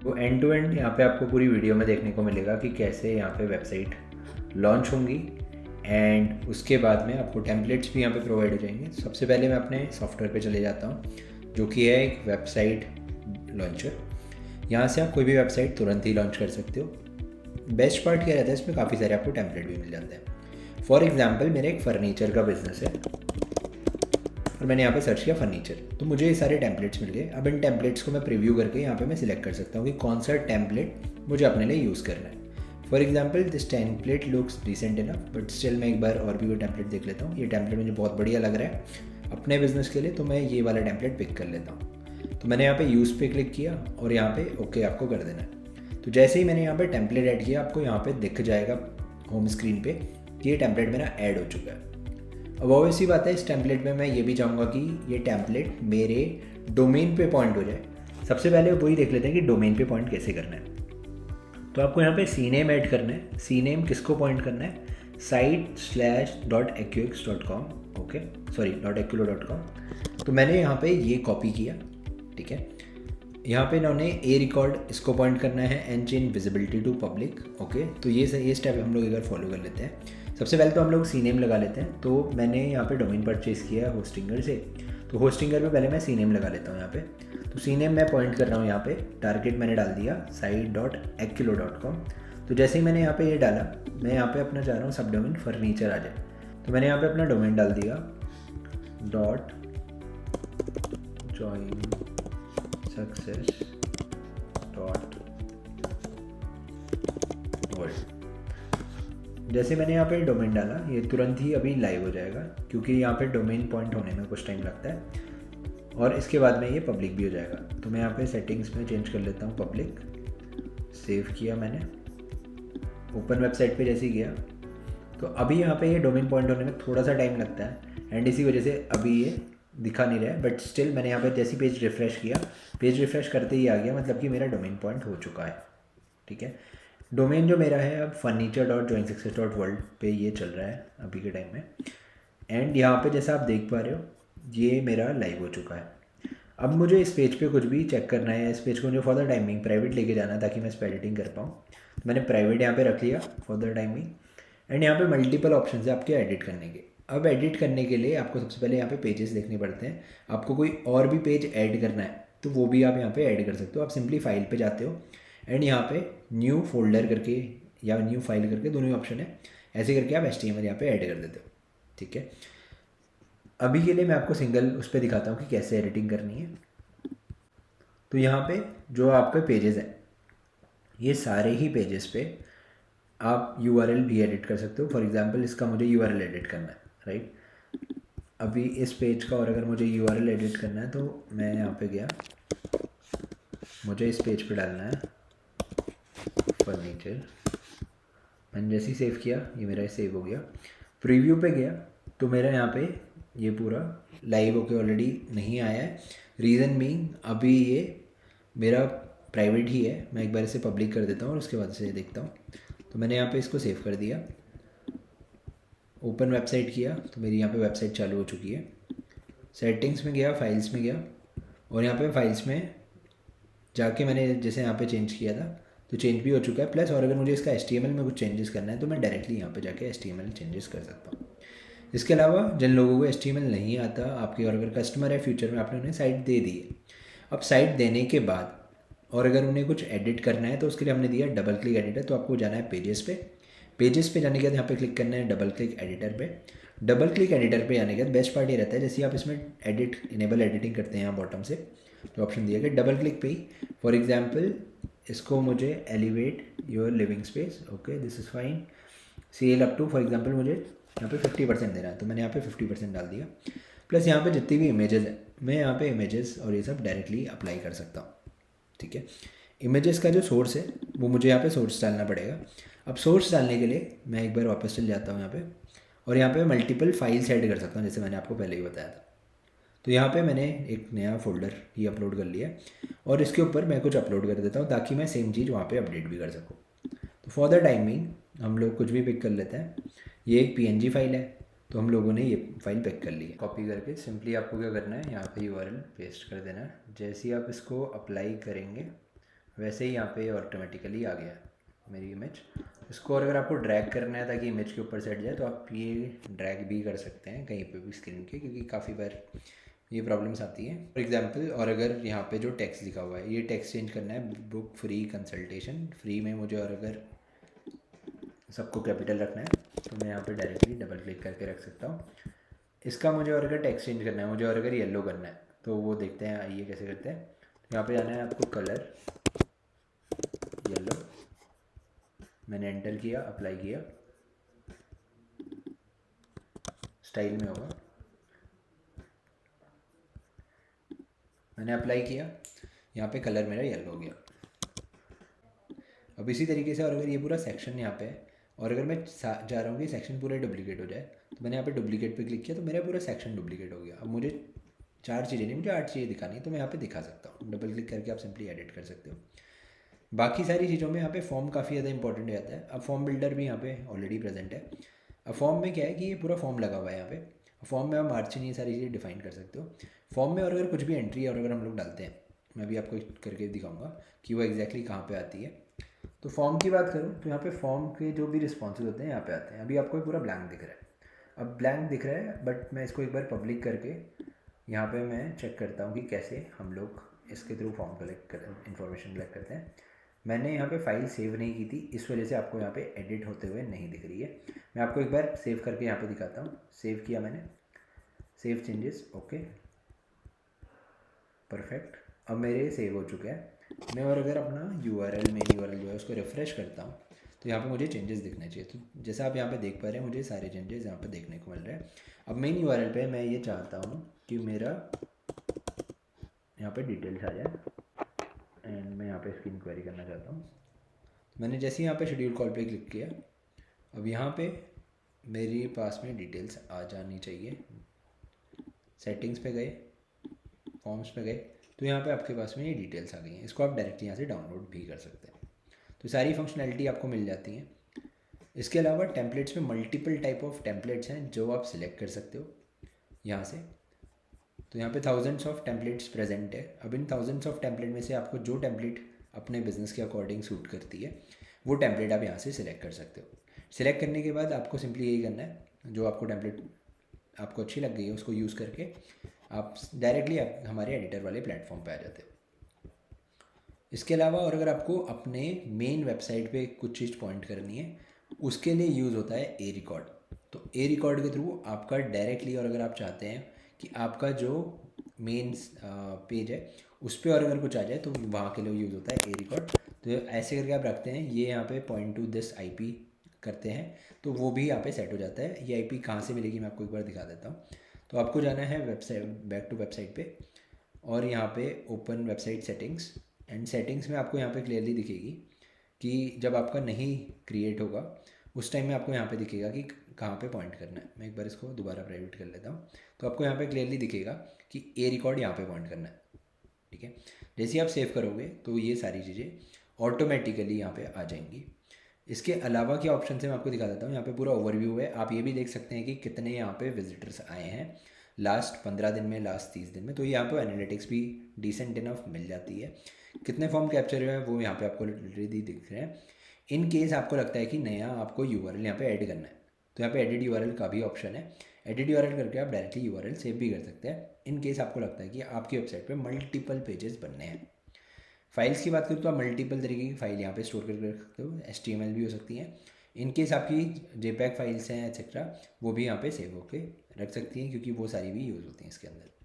तो and to and यहाँ पे आपको पूरी वीडियो में देखने को मिलेगा कि कैसे यहाँ पे वेबसाइट लॉन्च होंगी एंड उसके बाद में आपको टेम्पलेट्स भी यहाँ पे प्रोवाइड हो जाएंगे। सबसे पहले मैं अपने सॉफ्टवेयर पे चले जाता हूँ जो कि है एक वेबसाइट लॉन्चर। यहाँ से आप कोई भी वेबसाइट तुरंत ही लॉन्च कर सकते हो। बेस्ट पार्ट क्या रहता है, इसमें काफ़ी सारे आपको टेम्पलेट भी मिल जाते हैं। फॉर एग्जाम्पल मेरा एक फ़र्नीचर का बिजनेस है और मैंने यहाँ पे सर्च किया फर्नीचर, तो मुझे ये सारे टेम्पलेट्स मिल गए। अब इन टेम्पलेट्स को मैं प्रीव्यू करके यहाँ पे मैं सिलेक्ट कर सकता हूँ कि कौन सा टेम्पलेट मुझे अपने लिए यूज़ करना है। For example this template looks decent enough, but still मैं एक बार और भी वो टेम्पलेट देख लेता हूँ। ये टेम्पलेट मुझे बहुत बढ़िया लग रहा है अपने बिजनेस के लिए, तो मैं ये वाला टेम्पलेट पिक कर लेता हूँ। तो मैंने यहाँ पे यूज़ पे क्लिक किया और यहाँ पे ओके आपको कर देना है। तो जैसे ही मैंने यहाँ पे टेम्पलेट ऐड किया, आपको यहाँ पे दिख जाएगा होम स्क्रीन पे कि ये टेम्पलेट मेरा ऐड हो चुका है। अब ऑब्वियसली बात है, इस टेम्पलेट में मैं ये भी चाहूँगा कि ये टेम्पलेट मेरे डोमेन पे पॉइंट हो जाए। सबसे पहले वही देख लेते हैं कि डोमेन पे पॉइंट कैसे करना है। तो आपको यहाँ पे सी नेम ऐड करना है। सी नेम किसको पॉइंट करना है, site/.aqx.com, ओके सॉरी .aquilo.com। तो मैंने यहाँ पे ये कॉपी किया, ठीक है। यहाँ पे इन्होंने ए रिकॉर्ड इसको पॉइंट करना है and change visibility to public, okay. तो ये स्टेप हम लोग एक बार फॉलो कर लेते हैं। सबसे पहले तो हम लोग सी नेम लगा लेते हैं। तो मैंने यहाँ पे डोमेन परचेज़ किया है होस्टिंगर से, तो होस्टिंगर में पहले मैं सी नेम लगा लेता हूँ यहाँ पे। तो सी नेम मैं पॉइंट कर रहा हूँ यहाँ पे, टारगेट मैंने डाल दिया site.aquilo.com। तो जैसे ही मैंने यहाँ पे ये डाला, मैं यहाँ पे अपना चाह रहा हूँ सब डोमेन फर्नीचर आ जाए। तो मैंने यहाँ पे अपना डोमेन डाल दिया .joinsuccess.world। जैसे मैंने यहाँ पे डोमेन डाला, ये तुरंत ही अभी लाइव हो जाएगा क्योंकि यहाँ पे डोमेन पॉइंट होने में कुछ टाइम लगता है, और इसके बाद में ये पब्लिक भी हो जाएगा। तो मैं यहाँ पे सेटिंग्स में चेंज कर लेता हूँ पब्लिक। सेव किया मैंने, ओपन वेबसाइट पे जैसे ही गया तो अभी यहाँ पे ये डोमेन पॉइंट होने में थोड़ा सा टाइम लगता है एंड इसी वजह से अभी ये दिखा नहीं रहा है, बट स्टिल मैंने यहाँ पे जैसे पेज रिफ़्रेश किया, पेज रिफ़्रेश करते ही आ गया, मतलब कि मेरा डोमेन पॉइंट हो चुका है, ठीक है। डोमेन जो मेरा है अब furniture.joinsuccess.world पे ये चल रहा है अभी के टाइम में। एंड यहाँ पे जैसा आप देख पा रहे हो ये मेरा लाइव हो चुका है। अब मुझे इस पेज पे कुछ भी चेक करना है, इस पेज को मुझे फॉर द टाइमिंग प्राइवेट लेके जाना है ताकि मैं इस पर एडिटिंग कर पाऊँ। तो मैंने प्राइवेट यहाँ पे रख लिया फॉर द टाइमिंग। एंड यहाँ पे मल्टीपल ऑप्शन है आपके एडिट करने के। अब एडिट करने के लिए आपको सबसे पहले यहाँ पे पेजेस देखने पड़ते हैं। आपको कोई और भी पेज ऐड करना है तो वो भी आप यहाँ पे ऐड कर सकते हो। आप सिंपली फाइल पे जाते हो एंड यहाँ पे न्यू फोल्डर करके या न्यू फाइल करके, दोनों ही ऑप्शन है, ऐसे करके आप HTML यहाँ पे ऐड कर देते हो, ठीक है। अभी के लिए मैं आपको सिंगल उस पर दिखाता हूँ कि कैसे एडिटिंग करनी है। तो यहाँ पे जो आपके पेजेस हैं, ये सारे ही पेजेस पे आप URL भी एडिट कर सकते हो। फॉर एग्जांपल इसका मुझे URL एडिट करना है, राइट। अभी इस पेज का और अगर मुझे URL एडिट करना है तो मैं यहाँ पे गया, मुझे इस पेज पे डालना है फर्नीचर। मैंने जैसे ही सेव किया ये मेरा सेव हो गया। प्रीव्यू पे गया तो मेरा यहाँ पे ये पूरा लाइव होके ऑलरेडी नहीं आया है। रीज़न मीइंग अभी ये मेरा प्राइवेट ही है। मैं एक बार इसे पब्लिक कर देता हूँ और उसके बाद से देखता हूँ। तो मैंने यहाँ पे इसको सेव कर दिया, ओपन वेबसाइट किया तो मेरी यहाँ पे वेबसाइट चालू हो चुकी है। सेटिंग्स में गया, फाइल्स में गया और यहाँ पे फाइल्स में जाके मैंने जैसे यहाँ पे चेंज किया था तो चेंज भी हो चुका है। प्लस और अगर मुझे इसका HTML में कुछ चेंजेस करना है तो मैं डायरेक्टली यहाँ पे जाके HTML चेंजेस कर सकता हूँ। इसके अलावा जिन लोगों को HTML नहीं आता आपके, और अगर कस्टमर है फ्यूचर में, आपने उन्हें साइट दे दी है। अब साइट देने के बाद और अगर उन्हें कुछ एडिट करना है तो उसके लिए हमने दिया डबल क्लिक एडिटर। तो आपको जाना है पेजेस पे, पेजेस पे जाने के बाद यहाँ पे क्लिक करना है डबल क्लिक एडिटर पे। डबल क्लिक एडिटर पे जाने के बाद बेस्ट पार्ट ये रहता है, जैसे आप इसमें एडिट इनेबल एडिटिंग करते हैं यहाँ बॉटम से जो ऑप्शन दिया गया डबल क्लिक पे ही। फॉर एग्जाम्पल इसको मुझे elevate your living space, okay this is fine, sell up to, for example मुझे यहाँ पे 50% देना है तो मैंने यहाँ पे 50% डाल दिया। प्लस यहाँ पे जितनी भी इमेजेस हैं मैं यहाँ पे इमेजेस और ये सब डायरेक्टली अप्लाई कर सकता हूँ, ठीक है। इमेजेस का जो सोर्स है वो मुझे यहाँ पे सोर्स डालना पड़ेगा। अब सोर्स डालने के लिए मैं एक बार वापस चल जाता हूँ यहाँ पे और यहाँ पे मल्टीपल फाइल्स ऐड कर सकता हूँ जैसे मैंने आपको पहले ही बताया था। तो यहाँ पे मैंने एक नया फोल्डर ही अपलोड कर लिया और इसके ऊपर मैं कुछ अपलोड कर देता हूँ ताकि मैं सेम चीज़ वहाँ पे अपडेट भी कर सकूँ। तो फॉर द टाइमिंग हम लोग कुछ भी पिक कर लेते हैं। ये एक PNG फाइल है तो हम लोगों ने ये फाइल पिक कर ली है। कॉपी करके सिंपली आपको क्या करना है, यहाँ पे URL पेस्ट कर देना है। जैसे ही आप इसको अप्लाई करेंगे वैसे ही यहाँ पे ऑटोमेटिकली आ गया मेरी इमेज। इसको और अगर आपको ड्रैग करना है ताकि इमेज के ऊपर सेट जाए तो आप ये ड्रैग भी कर सकते हैं कहीं पे भी स्क्रीन के, क्योंकि काफ़ी बार ये प्रॉब्लम्स आती हैं। फॉर एग्जांपल, और अगर यहाँ पे जो टेक्स्ट लिखा हुआ है ये टेक्स्ट चेंज करना है, बुक फ्री कंसल्टेशन फ्री में मुझे, और अगर सबको कैपिटल रखना है तो मैं यहाँ पे डायरेक्टली डबल क्लिक करके रख सकता हूँ। इसका मुझे और अगर टेक्स्ट चेंज करना है, मुझे और अगर येलो करना है तो वो देखते हैं आइए कैसे करते हैं। यहाँ पे जाना है आपको, कलर येलो, मैंने एंटर किया, अप्लाई किया, स्टाइल में होगा, मैंने अप्लाई किया, यहाँ पे कलर मेरा येलो हो गया। अब इसी तरीके से और अगर ये पूरा सेक्शन यहाँ पे है और अगर मैं चाह रहा हूँ कि सेक्शन पूरा डुप्लीकेट हो जाए तो मैंने यहाँ पे डुप्लीकेट पे क्लिक किया तो मेरा पूरा सेक्शन डुप्लीकेट हो गया। अब मुझे 4 चीज़ें नहीं, मुझे 8 चीज़ें दिखानी है तो मैं यहाँ पे दिखा सकता हूँ। डबल क्लिक करके आप सिंपली एडिट कर सकते हो। बाकी सारी चीज़ों में यहाँ पे फॉर्म काफ़ी ज़्यादा इंपॉर्टेंट हो जाता है। अब फॉर्म बिल्डर भी यहाँ पे ऑलरेडी प्रेजेंट है। अब फॉर्म में क्या है कि ये पूरा फॉर्म लगा हुआ है यहाँ पे। फॉर्म में आप मार्जिन ये सारी चीज़ें डिफाइन कर सकते हो। फॉर्म में और अगर कुछ भी एंट्री और अगर हम लोग डालते हैं, मैं भी आपको करके दिखाऊंगा कि वो एग्जैक्टली कहाँ पे आती है। तो फॉर्म की बात करूँ तो यहाँ पे फॉर्म के जो भी रिस्पॉन्सेज होते हैं यहाँ पे आते हैं। अभी आपको पूरा ब्लैंक दिख रहा है, अब ब्लैंक दिख रहा है, बट मैं इसको एक बार पब्लिक करके यहाँ पे मैं चेक करता हूँ कि कैसे हम लोग इसके थ्रू फॉर्म कलेक्ट कर इन्फॉर्मेशन कलेक्ट करते हैं। मैंने यहाँ पे फाइल सेव नहीं की थी, इस वजह से आपको यहाँ पे एडिट होते हुए नहीं दिख रही है। मैं आपको एक बार सेव करके यहाँ पे दिखाता हूँ। सेव किया मैंने, सेव चेंजेस, ओके परफेक्ट, अब मेरे सेव हो चुके हैं। मैं और अगर अपना मेन यूआरएल जो है उसको रिफ़्रेश करता हूँ तो यहाँ पे मुझे चेंजेस दिखने चाहिए। तो जैसा आप यहाँ पे देख पा रहे हैं मुझे सारे चेंजेस यहाँ पे देखने को मिल रहे हैं। अब मेन यूआरएल पे मैं ये चाहता हूँ कि मेरा यहाँ पे डिटेल्स आ जाए एंड मैं यहाँ पे इसकी इंक्वायरी करना चाहता हूँ। मैंने जैसे यहाँ पे शेड्यूल कॉल पे क्लिक किया, अब यहाँ पे मेरे पास में डिटेल्स आ जानी चाहिए। सेटिंग्स पे गए, फॉर्म्स पे गए, तो यहाँ पे आपके पास में ये डिटेल्स आ गई हैं। इसको आप डायरेक्टली यहाँ से डाउनलोड भी कर सकते हैं। तो सारी फंक्शनैलिटी आपको मिल जाती है। इसके अलावा टेम्पलेट्स में मल्टीपल टाइप ऑफ टेम्पलेट्स हैं जो आप सिलेक्ट कर सकते हो यहाँ से। तो यहाँ पे थाउजेंड्स ऑफ टेम्पलेट्स प्रेजेंट है। अब इन थाउजेंड्स ऑफ टेम्पलेट में से आपको जो टेम्पलेट अपने बिजनेस के अकॉर्डिंग सूट करती है वो टेम्पलेट आप यहाँ से सिलेक्ट कर सकते हो। सिलेक्ट करने के बाद आपको सिंपली यही करना है, जो आपको टेम्पलेट आपको अच्छी लग गई है उसको यूज़ करके आप डायरेक्टली हमारे एडिटर वाले प्लेटफॉर्म पे आ जाते हो। इसके अलावा और अगर आपको अपने मेन वेबसाइट पे कुछ चीज़ पॉइंट करनी है उसके लिए यूज़ होता है ए रिकॉर्ड। तो ए रिकॉर्ड के थ्रू आपका डायरेक्टली, और अगर आप चाहते हैं कि आपका जो मेन पेज है उस पर और अगर कुछ आ जाए तो वहाँ के लिए यूज़ होता है ए रिकॉर्ड। तो ऐसे करके आप रखते हैं, ये यहाँ पे पॉइंट टू दिस आईपी करते हैं तो वो भी यहाँ पे सेट हो जाता है। ये आईपी कहाँ से मिलेगी मैं आपको एक बार दिखा देता हूँ। तो आपको जाना है वेबसाइट, बैक टू वेबसाइट पे, और यहाँ पे open website settings, and settings में आपको यहाँ पे क्लियरली दिखेगी कि जब आपका नहीं क्रिएट होगा उस टाइम में आपको यहाँ पे दिखेगा कि कहाँ पे पॉइंट करना है। मैं एक बार इसको दोबारा प्राइवेट कर लेता हूँ। तो आपको यहाँ पे क्लियरली दिखेगा कि ए रिकॉर्ड यहाँ पे पॉइंट करना है, ठीक है। जैसे ही आप सेव करोगे तो ये सारी चीज़ें ऑटोमेटिकली यहाँ पे आ जाएंगी। इसके अलावा क्या ऑप्शन है मैं आपको दिखा देता हूँ। यहाँ पे पूरा ओवरव्यू है, आप ये भी देख सकते हैं कि कितने यहाँ पे विजिटर्स आए हैं लास्ट 15 दिन में, लास्ट 30 दिन में। तो यहाँ पे एनालिटिक्स भी डिसेंट इनफ मिल जाती है। कितने फॉर्म कैप्चर हुए हैं वो यहाँ पे आपको ऑलरेडी दिख रहे हैं। इन केस आपको लगता है कि नया आपको यूआरएल यहाँ पे ऐड करना है तो यहाँ पे एडिट यूआरएल का भी ऑप्शन है। एडिट यूआरएल करके आप डायरेक्टली यूआरएल सेव भी कर सकते हैं। इन केस आपको लगता है कि आपकी वेबसाइट पे मल्टीपल पेजेस बनने हैं। फाइल्स की बात करूँ तो आप मल्टीपल तरीके की फाइल यहाँ पे स्टोर करके रख सकते हो। HTML भी हो सकती हैं। इन केस आपकी JPEG फाइल्स हैं एक्सेट्रा वो भी यहाँ पे सेव होकर रख सकती हैं, क्योंकि वो सारी भी यूज़ होती हैं इसके अंदर।